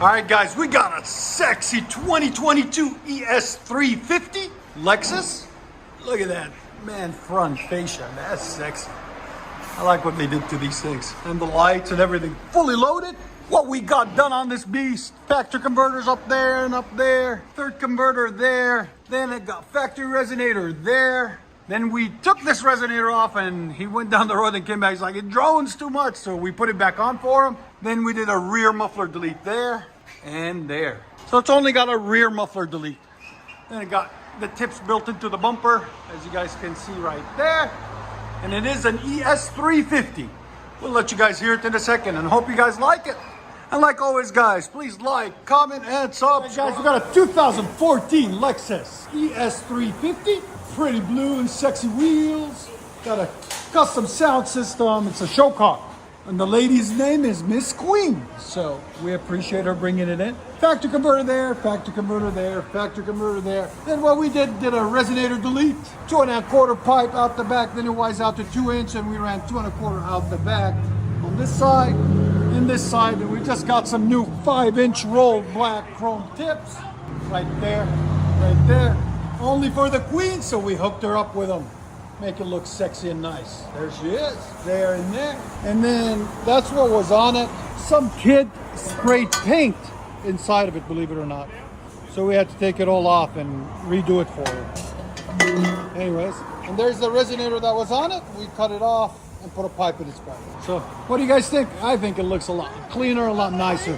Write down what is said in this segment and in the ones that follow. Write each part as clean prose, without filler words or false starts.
All right, guys, we got a sexy 2022 ES350 Lexus. Look at that, man, front fascia. That's sexy. I like what they did to these things. And the lights and everything, fully loaded. What we got done on this beast. Factory converters up there and up there. Third converter there. Then it got factory resonator there. Then we took this resonator off and he went down the road and came back. He's like, it drones too much. So we put it back on for him. Then we did a rear muffler delete there and there. So it's only got a rear muffler delete. Then it got the tips built into the bumper, as you guys can see right there. And it is an ES350. We'll let you guys hear it in a second and hope you guys like it. And like always, guys, please like, comment, and subscribe. Hey guys, we got a 2014 Lexus ES350. Pretty blue and sexy wheels. Got a custom sound system. It's a show car. And the lady's name is Miss Queen. So we appreciate her bringing it in. Factory converter there, factory converter there, factory converter there. Then what we did a resonator delete. 2.25 pipe out the back. Then it wires out to 2 inch and we ran 2.25 out the back on this side. In this side, and we just got some new 5-inch rolled black chrome tips. Right there, right there. Only for the Queen, so we hooked her up with them. Make it look sexy and nice. There she is, there and there. And then that's what was on it. Some kid sprayed paint inside of it, believe it or not. So we had to take it all off and redo it for her. Anyways, and there's the resonator that was on it. We cut it off and put a pipe in its back. So what do you guys think? I think it looks a lot cleaner, a lot nicer.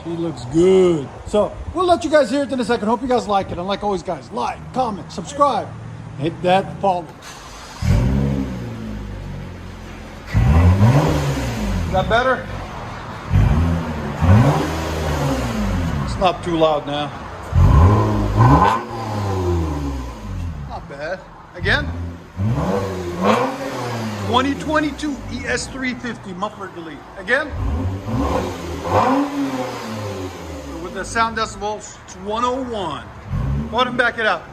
She looks good. So we'll let you guys hear it in a second. Hope you guys like it. And like always, guys, like, comment, subscribe, hit that follow. Is that better? It's not too loud now. Not bad. Again? 2022 ES350 muffler delete. Again? With the sound decibels, it's 101. Go ahead and back it up.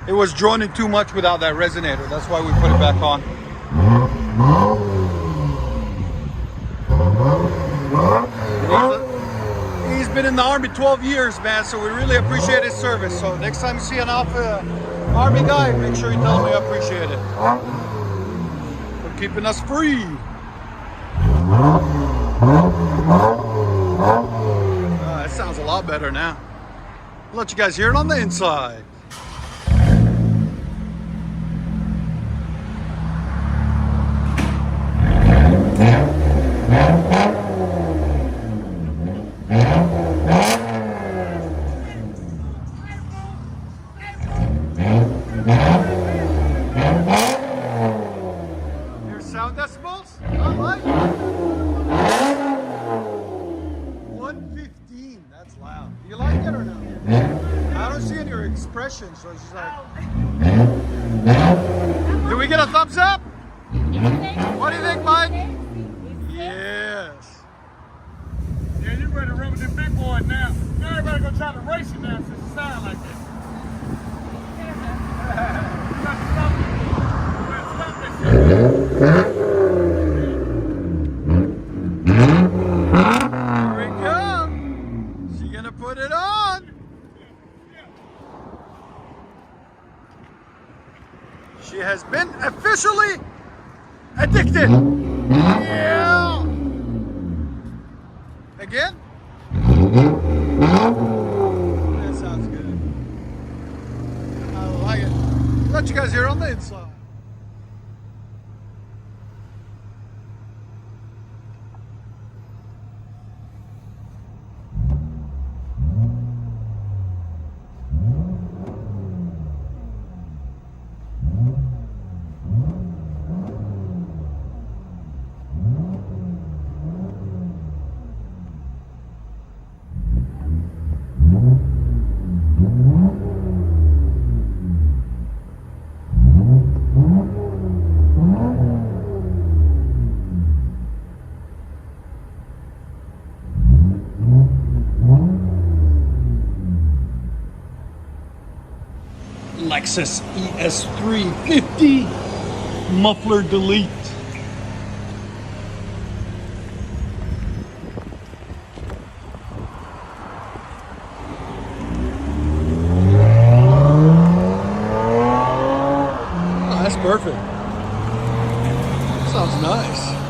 It was droning too much without that resonator. That's why we put it back on. He's been in the Army 12 years, man, so we really appreciate his service. So next time you see an Army guy, make sure you tell him we appreciate it. For keeping us free. That sounds a lot better now. I'll let you guys hear it on the inside. Sound decibels? I like it. 115. That's loud. Do you like it or no? I don't see any expression, so it's just like. Do we get a thumbs up? What do you think, Mike? Yes. Yeah, you ready to run with the big boy now. Now everybody gonna try to race you now since you sound like that. You got to stop it. Here we go. She's gonna put it on. She has been officially addicted. Yeah. Again? That sounds good. I like it. Let you guys hear on the inside. Lexus ES350 muffler delete. Sounds nice.